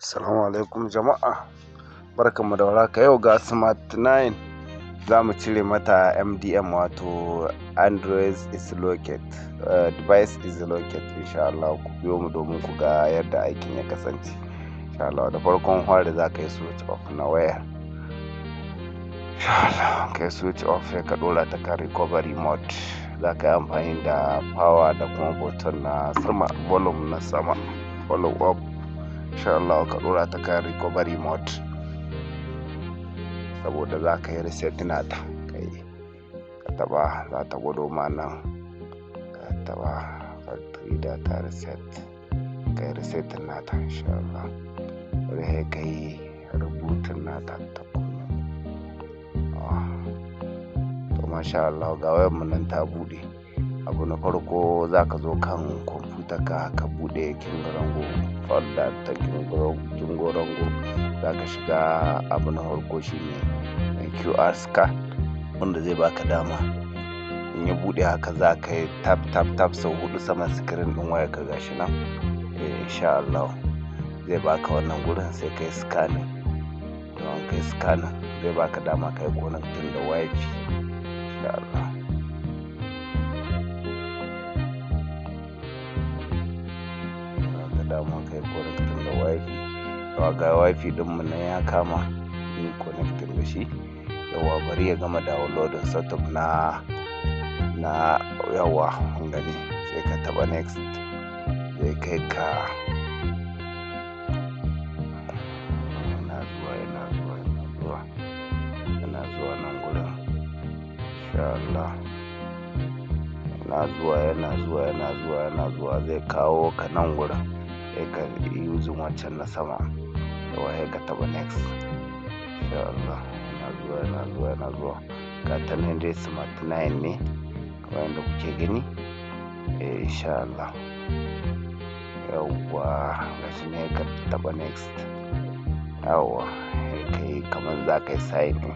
Assalamu alaikum jama'a, barkanmu da warhaka. Yau ga Smart 9 za mu cire mata MDM, wato Android is located, device is located. Insha Allah ku biyo mu domin ku ga yadda aikin ya kasance. Insha Allah da farkon fari za ka yi switch off na wayar. Insha Allah ka yi switch off sai ka ɗora ta kan recovery mode. Za ka yi amfani da power da kuma button na sama, volume na sama, volume up. Insha Allah ka ɗora ta kan recovery mode saboda za ka yi reset nata. Ka taɓa za ta gwado ma nan, ka taɓa factory data reset, ka yi reset nata. Insha Allah bari ka yi rebooting nata ta kuma. To masha Allah ga wayar mu nan ta buɗe. Abu na farko za ka zo kan kwamfuta ka buɗe Kingorango folder ta Kingorango. Za ka shiga abu na farko shine QR scan, wanda zai baka dama in ya buɗe haka za ka yi tap sau 4 saman screen ɗin wayar ka, gashi nan. Insha Allah zai baka wannan gurin sai ka yi scanning. Don ka yi scanning zai baka dama ka yi connecting da wifi. Insha Allah dama kai connecting da wifi. Yawa ga wifi din mu nan ya kama ni connecting da shi. Yawa bari ya gama downloading setup na yawa gani, sai ka taba next, zai kai ka. Yana zuwa nan gurin. Insha Allah yana zuwa zai kawo ka nan gurin. Sai ka using wancan na sama. Yawa sai ka taba next. Insha Allah yana zuwa. Ga ta nan dai Smart 9 ne kamar yadda kuke gani. Insha Allah yawa gashi ne, ka taba next. Yawa sai ka yi kamar za ka yi sign in.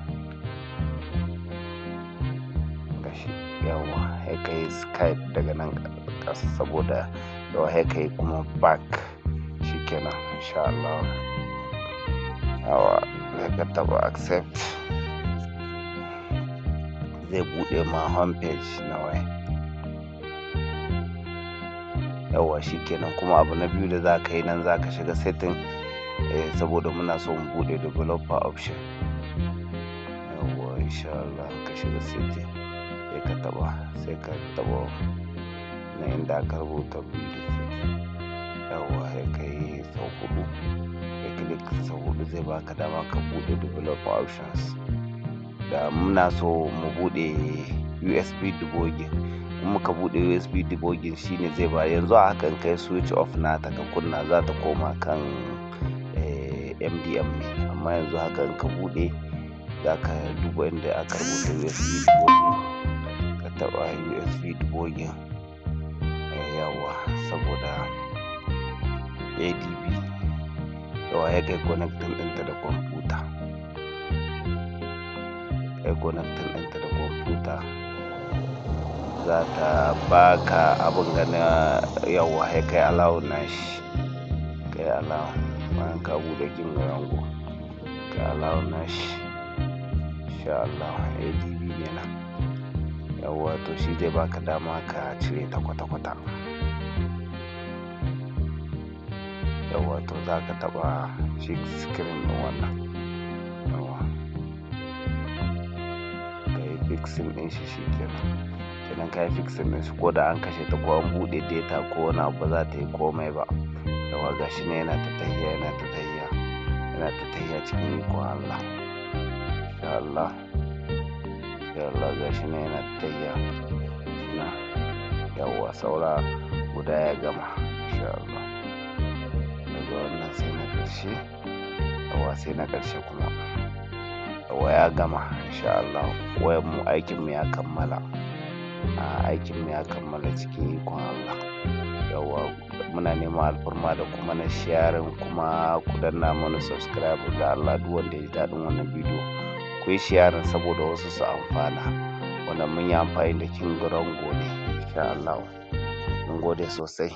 Gashi yawa sai ka yi Skype daga nan ƙasa saboda yawa sai ka yi kuma back. Shikenan insha Allah. Yawa sai ka taba accept, zai bude ma home page na waya. Yawa shikenan. Kuma abu na biyu da za ka yi nan, za ka shiga setting, saboda muna so mu bude developer option. Yawa insha Allah ka shiga setting sai ka taba na inda aka rubuta build setting. Yawa sai ka yi sau 4, sai click sau 4 zai baka dama ka bude developer options. Da muna so mu bude USB debugging, in muka bude USB debugging shine zai ba. Yanzu a hakan kai switch off nata ka kunna, za ta koma kan MDM ne, amma yanzu haka in ka bude za ka duba inda aka rubuta USB debugging, ka taba USB debugging. Yawa saboda ADB. Yawa ya kai connecting ɗinta da kwamfuta. Za ta baka abin gana. Yawa ya kai allow nashi, kai allow bayan ka bude Kingorango, kai allow nashi. Insha Allah ADB ne nan. Yawa to shi zai baka dama ka cire ta kwata-kwata. Yawa to za ka taba shi screen ɗin wannan. Yawa ka yi fixing ɗin shi. Kenan ka yi fixing ɗin shi, ko da an kashe ta ko an buɗe data ko wani abu ba za ta yi komai ba. Yawa gashi ne yana ta tahiya cikin ikon Allah. Insha Allah gashi ne yana ta tahiya. Yawa saura guda ya gama. Insha Allah daga wannan sai na ƙarshe. Yawa sai na ƙarshe kuma. Yawa ya gama. Insha Allah wayar mu, aikin mu ya kammala. Cikin ikon Allah. Yawa muna neman alfarma da kuma na sharing, kuma ku danna mana subscribe da Allah. Duk wanda ya ji daɗin wannan bidiyo ku yi sharing saboda wasu su amfana. Wannan mun yi amfani da Kingorango ne. Insha Allah mun gode sosai.